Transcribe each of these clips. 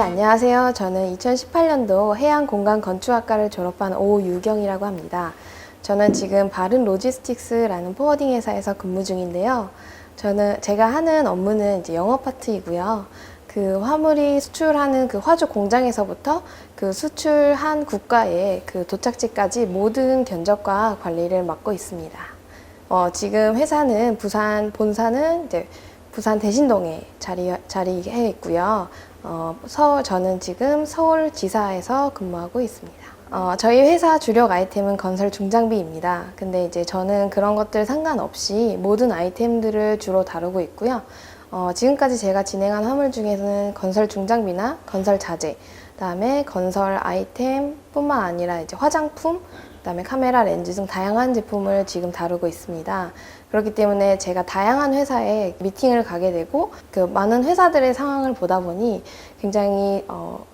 안녕하세요. 저는 2018년도 해양공간건축학과를 졸업한 오유경이라고 합니다. 저는 지금 바른 로지스틱스라는 포워딩 회사에서 근무 중인데요. 제가 하는 업무는 이제 영업 파트이고요. 그 화물이 수출하는 그 화주 공장에서부터 그 수출한 국가의 그 도착지까지 모든 견적과 관리를 맡고 있습니다. 지금 회사는 본사는 이제 부산 대신동에 자리해 있고요. 저는 지금 서울지사에서 근무하고 있습니다. 저희 회사 주력 아이템은 건설 중장비입니다. 근데 이제 저는 그런 것들 상관없이 모든 아이템들을 주로 다루고 있고요. 지금까지 제가 진행한 화물 중에서는 건설 중장비나 건설 자재, 그다음에 건설 아이템 뿐만 아니라 이제 화장품, 그다음에 카메라, 렌즈 등 다양한 제품을 지금 다루고 있습니다. 그렇기 때문에 제가 다양한 회사에 미팅을 가게 되고 그 많은 회사들의 상황을 보다 보니 굉장히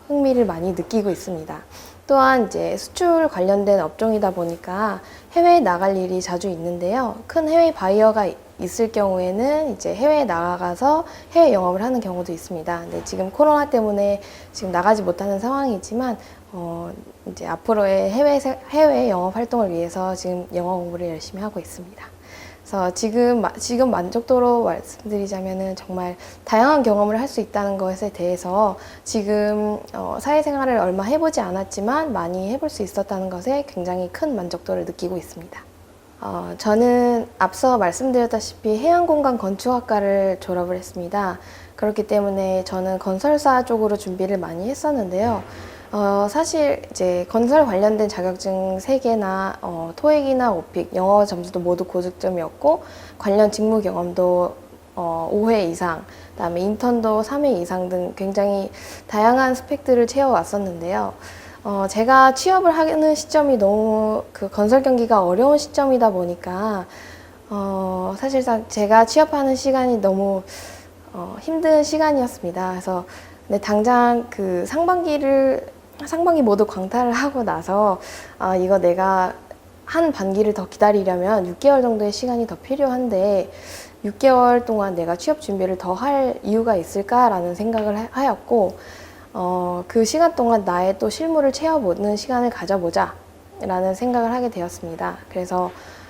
흥미를 많이 느끼고 있습니다. 또한 이제 수출 관련된 업종이다 보니까 해외에 나갈 일이 자주 있는데요. 큰 해외 바이어가 있을 경우에는 이제 해외에 나가서 해외 영업을 하는 경우도 있습니다. 근데 지금 코로나 때문에 지금 나가지 못하는 상황이지만 이제 앞으로의 해외 영업 활동을 위해서 지금 영어 공부를 열심히 하고 있습니다. 그래서 지금 만족도로 말씀드리자면은 정말 다양한 경험을 할 수 있다는 것에 대해서 지금 사회생활을 얼마 해보지 않았지만 많이 해볼 수 있었다는 것에 굉장히 큰 만족도를 느끼고 있습니다. 저는 앞서 말씀드렸다시피 해양공간건축학과를 졸업을 했습니다. 그렇기 때문에 저는 건설사 쪽으로 준비를 많이 했었는데요. 사실 이제 건설 관련된 자격증 3개나 토익이나 오픽, 영어 점수도 모두 고득점이었고 관련 직무 경험도 5회 이상, 그다음에 인턴도 3회 이상 등 굉장히 다양한 스펙들을 채워왔었는데요. 제가 취업을 하는 시점이 너무 그 건설 경기가 어려운 시점이다 보니까 사실상 제가 취업하는 시간이 너무 힘든 시간이었습니다. 그래서 근데 당장 그 상반기 모두 광탈을 하고 나서 이거 내가 한 반기를 더 기다리려면 6개월 정도의 시간이 더 필요한데 6개월 동안 내가 취업 준비를 더 할 이유가 있을까라는 생각을 하였고 그 시간 동안 나의 또 실무를 채워보는 시간을 가져보자 라는 생각을 하게 되었습니다. 그래서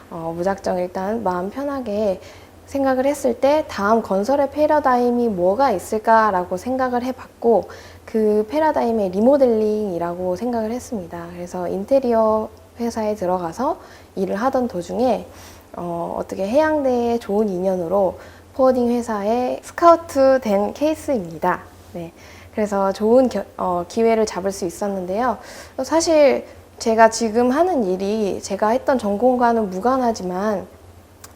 무작정 일단 마음 편하게 생각을 했을 때 다음 건설의 패러다임이 뭐가 있을까라고 생각을 해봤고 그 패러다임의 리모델링이라고 생각을 했습니다. 그래서 인테리어 회사에 들어가서 일을 하던 도중에 어떻게 해양대의 좋은 인연으로 포워딩 회사에 스카우트 된 케이스입니다. 네. 그래서 좋은 기회를 잡을 수 있었는데요. 사실 제가 지금 하는 일이 제가 했던 전공과는 무관하지만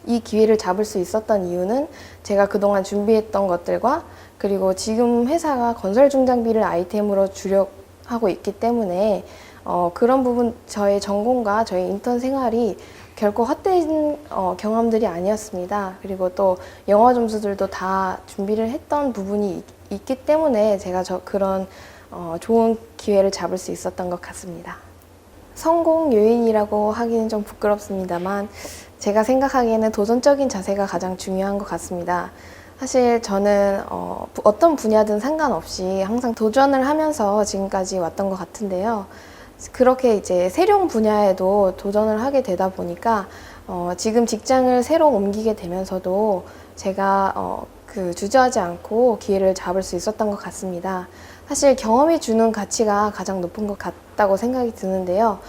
이 기회를 잡을 수 있었던 이유는 제가 그동안 준비했던 것들과 그리고 지금 회사가 건설 중장비를 아이템으로 주력하고 있기 때문에 그런 부분 저의 전공과 저의 인턴 생활이 결코 헛된 경험들이 아니었습니다. 그리고 또 영어 점수들도 다 준비를 했던 부분이 있기 때문에 제가 그런 좋은 기회를 잡을 수 있었던 것 같습니다. 성공 요인이라고 하기는 좀 부끄럽습니다만 제가 생각하기에는 도전적인 자세가 가장 중요한 것 같습니다. 사실 저는 어떤 분야든 상관없이 항상 도전을 하면서 지금까지 왔던 것 같은데요. 그렇게 이제 새로운 분야에도 도전을 하게 되다 보니까 지금 직장을 새로 옮기게 되면서도 제가 주저하지 않고 기회를 잡을 수 있었던 것 같습니다. 사실 경험이 주는 가치가 가장 높은 것 같다고 생각이 드는데요.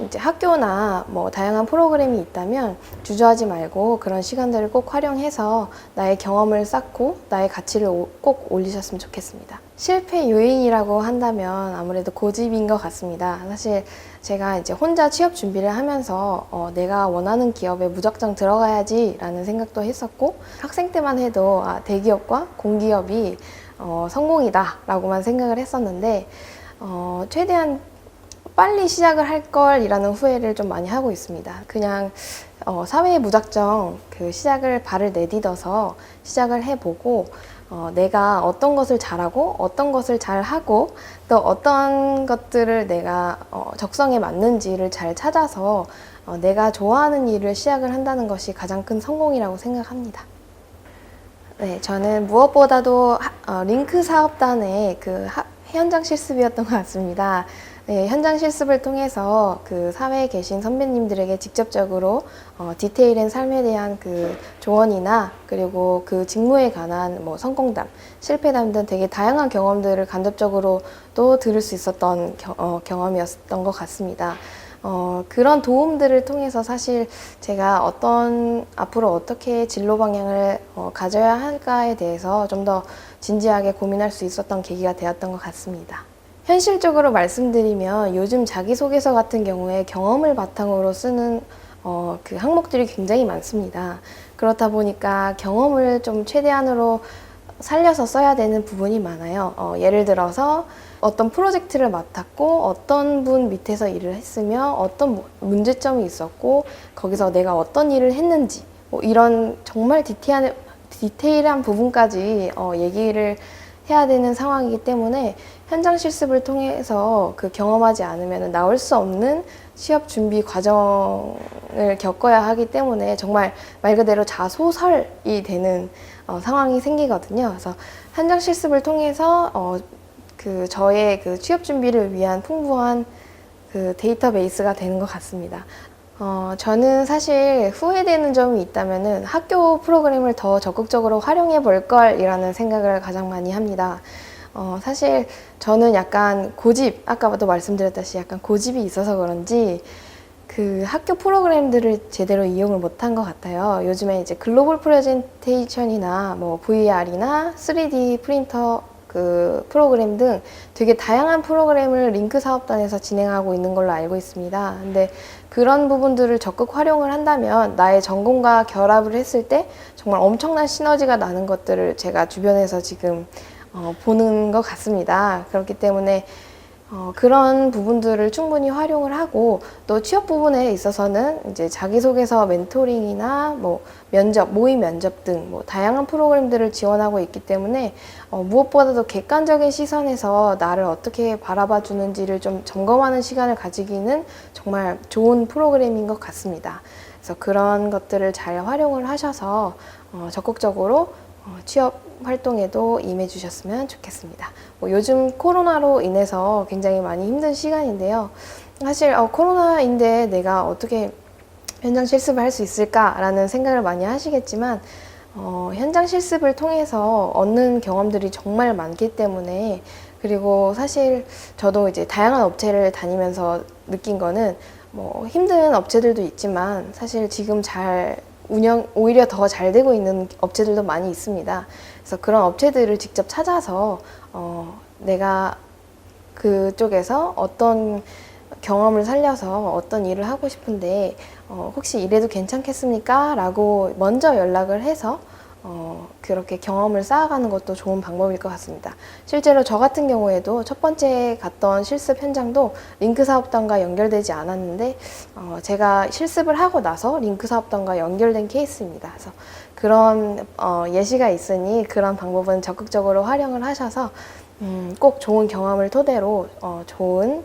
이제 학교나 뭐 다양한 프로그램이 있다면 주저하지 말고 그런 시간들을 꼭 활용해서 나의 경험을 쌓고 나의 가치를 꼭 올리셨으면 좋겠습니다. 실패 요인이라고 한다면 아무래도 고집인 것 같습니다. 사실 제가 이제 혼자 취업 준비를 하면서 내가 원하는 기업에 무작정 들어가야지 라는 생각도 했었고 학생 때만 해도 대기업과 공기업이 성공이다 라고만 생각을 했었는데 최대한 빨리 시작을 할 걸이라는 후회를 좀 많이 하고 있습니다. 그냥 사회에 무작정 그 발을 내딛어서 시작을 해보고 내가 어떤 것을 잘하고 어떤 것을 잘하고 또 어떤 것들을 내가 적성에 맞는지를 잘 찾아서 내가 좋아하는 일을 시작을 한다는 것이 가장 큰 성공이라고 생각합니다. 네, 저는 무엇보다도 링크 사업단의 현장 실습이었던 것 같습니다. 네, 현장 실습을 통해서 그 사회에 계신 선배님들에게 직접적으로 디테일한 삶에 대한 그 조언이나 그리고 그 직무에 관한 뭐 성공담, 실패담 등 되게 다양한 경험들을 간접적으로 또 들을 수 있었던 경험이었던 것 같습니다. 그런 도움들을 통해서 사실 제가 앞으로 어떻게 진로 방향을 가져야 할까에 대해서 좀 더 진지하게 고민할 수 있었던 계기가 되었던 것 같습니다. 현실적으로 말씀드리면 요즘 자기소개서 같은 경우에 경험을 바탕으로 쓰는 그 항목들이 굉장히 많습니다. 그렇다 보니까 경험을 좀 최대한으로 살려서 써야 되는 부분이 많아요. 예를 들어서 어떤 프로젝트를 맡았고 어떤 분 밑에서 일을 했으며 어떤 문제점이 있었고 거기서 내가 어떤 일을 했는지 뭐 이런 정말 디테일한 부분까지 얘기를 해야 되는 상황이기 때문에 현장 실습을 통해서 그 경험하지 않으면 나올 수 없는 취업 준비 과정을 겪어야 하기 때문에 정말 말 그대로 자소설이 되는 상황이 생기거든요. 그래서 현장 실습을 통해서 저의 그 취업 준비를 위한 풍부한 그 데이터베이스가 되는 것 같습니다. 저는 사실 후회되는 점이 있다면은 학교 프로그램을 더 적극적으로 활용해 볼 걸이라는 생각을 가장 많이 합니다. 사실 저는 약간 아까도 말씀드렸다시피 약간 고집이 있어서 그런지 그 학교 프로그램들을 제대로 이용을 못한 것 같아요. 요즘에 이제 글로벌 프레젠테이션이나 뭐 VR이나 3D 프린터 그 프로그램 등 되게 다양한 프로그램을 링크 사업단에서 진행하고 있는 걸로 알고 있습니다. 근데 그런 부분들을 적극 활용을 한다면 나의 전공과 결합을 했을 때 정말 엄청난 시너지가 나는 것들을 제가 주변에서 지금 보는 것 같습니다. 그렇기 때문에 그런 부분들을 충분히 활용을 하고 또 취업 부분에 있어서는 이제 자기소개서 멘토링이나 뭐 모의 면접 등 뭐 다양한 프로그램들을 지원하고 있기 때문에 무엇보다도 객관적인 시선에서 나를 어떻게 바라봐 주는지를 좀 점검하는 시간을 가지기는 정말 좋은 프로그램인 것 같습니다. 그래서 그런 것들을 잘 활용을 하셔서 적극적으로 취업 활동에도 임해 주셨으면 좋겠습니다. 요즘 코로나로 인해서 굉장히 많이 힘든 시간인데요. 사실 코로나인데 내가 어떻게 현장 실습을 할 수 있을까라는 생각을 많이 하시겠지만 현장 실습을 통해서 얻는 경험들이 정말 많기 때문에 그리고 사실 저도 이제 다양한 업체를 다니면서 느낀 거는 뭐 힘든 업체들도 있지만 사실 지금 오히려 더 잘 되고 있는 업체들도 많이 있습니다. 그래서 그런 업체들을 직접 찾아서 내가 그쪽에서 어떤 경험을 살려서 어떤 일을 하고 싶은데 혹시 이래도 괜찮겠습니까? 라고 먼저 연락을 해서 그렇게 경험을 쌓아가는 것도 좋은 방법일 것 같습니다. 실제로 저 같은 경우에도 첫 번째 갔던 실습 현장도 링크 사업단과 연결되지 않았는데 제가 실습을 하고 나서 링크 사업단과 연결된 케이스입니다. 그래서 그런 예시가 있으니 그런 방법은 적극적으로 활용을 하셔서 꼭 좋은 경험을 토대로 좋은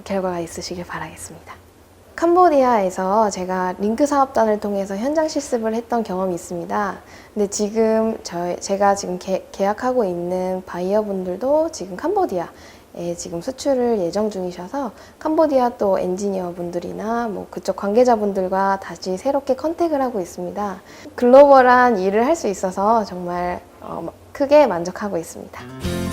결과가 있으시길 바라겠습니다. 캄보디아에서 제가 링크 사업단을 통해서 현장 실습을 했던 경험이 있습니다. 근데 지금 제가 지금 계약하고 있는 바이어분들도 지금 캄보디아에 지금 수출을 예정 중이셔서 캄보디아 또 엔지니어 분들이나 뭐 그쪽 관계자분들과 다시 새롭게 컨택을 하고 있습니다. 글로벌한 일을 할 수 있어서 정말 크게 만족하고 있습니다.